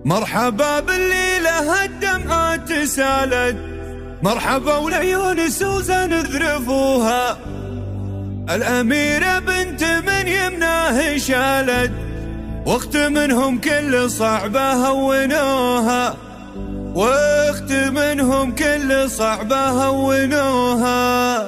مرحبا بالليلة الدمعات سالت، مرحبا والعيون سوزان ذرفوها، الأميرة بنت من يمناه شالت، واخت منهم كل صعبة هونوها، واخت منهم كل صعبة هونوها.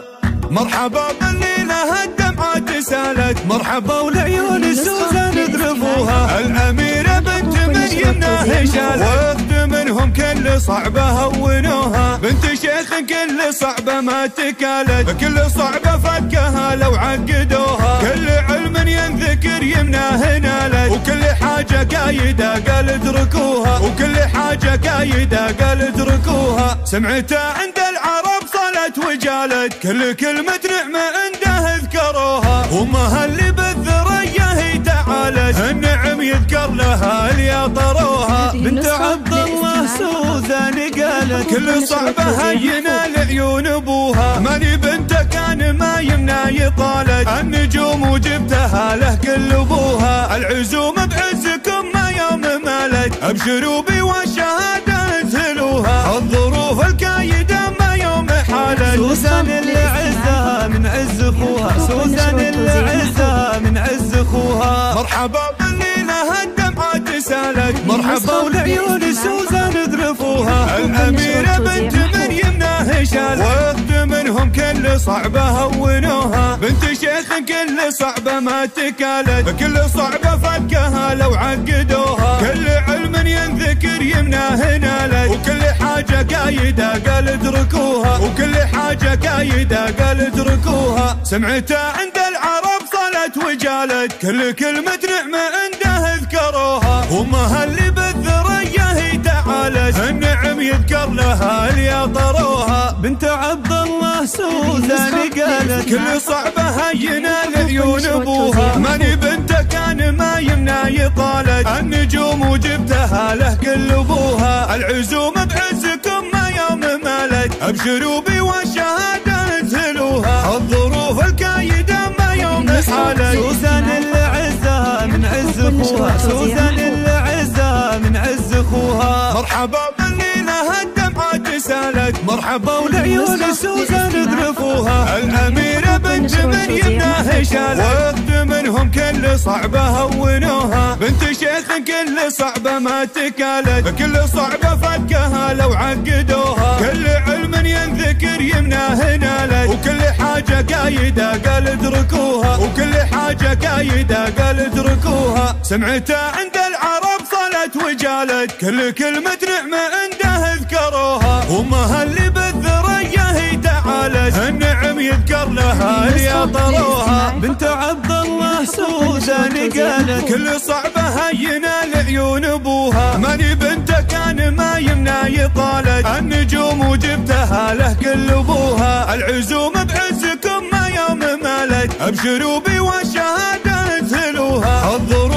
مرحبا بالليلة الدمعات سالت، مرحبا والعيون سوزان ذرفوها، الأميرة بنت من يمناه شالت، واخت منهم كل صعبة هونوها، بنت شيخ كل صعبة ما تكالت، كل صعبة فكها لو عقدوها، كل علم ينذكر يمناه نالت، وكل حاجة قايدة قال اتركوها، وكل حاجة قايدة قال اتركوها. سمعتها عند العرب صلت وجالت، كل كلمة نعمة عنده اذكروها، وامها اللي بالذرية هي تعالت، النعم يذكر لها اللي طروها. بنت عبد الله سوزان قالت، كل صعبة هينا لعيون ابوها، ماني بنته كان ما يمنع يطالت، النجوم وجبتها له كل ابوها، العزوم بعزكم ما يوم مالت، ابشروا بي والشهادة انزلوها، الظروف الكايدة ما يوم حالت. سوزان اللي عزها من عز اخوها، سوزان اللي عزها من عز اخوها. مرحبا بالليلة الدمعات سالت، مرحبا والعيون سوزان ذرفوها، الأميرة بنت من يمناه شالت، واخت منهم كل صعبة هونوها، بنت شيخ كل صعبة ما تكالت، كل صعبة فكها لو عقدوها، كل علم ينذكر يمناه نالت، وكل حاجة قايدة قال اتركوها، وكل حاجة قايدة قال اتركوها. سمعتها عند العرب صلت وجالت، كل كلمة نعمة عنده اذكروها، وامها اللي بالذرية هي تعالت، النعم يذكر لها اللي طروها. بنت عبد الله سوزان قالت، كل صعبة هينا لعيون ابوها، ماني بنته كان ما يمنع يطالت، النجوم وجبتها له كل ابوها، العزوم بعزكم ما يوم مالت، ابشروا بي والشهادة انزلوها، الظروف الكايدة ما يوم حالت. سوزان اللي عزها من عز اخوها، سوزان اللي عزها من عز اخوها. مرحبا بالليلة الدمعات سالت، مرحبا والعيون سوزان ذرفوها، الأميرة بنت من يمناه شالت، واخت منهم كل صعبة هونوها، بنت شيخ كل صعبة ما تكالت، كل صعبة فكها لو عقدوها، كل علم ينذكر يمناه نالت، وكل حاجة قايدة قال اتركوها، وكل حاجة قايدة قال اتركوها. سمعتها عند العرب صلت وجالت، كل كلمة نعمة عنده اذكروها، وامها اللي بالذرية هي تعالت، النعم يذكر لها اللي طروها. بنت عبد الله سوزان قالت، كل صعبة هينا لعيون ابوها، ماني بنته كان ما يمنع يطالت، النجوم وجبتها له كل ابوها، العزوم بعزكم ما يوم مالت، ابشروا بي والشهادة انزلوها، الظروف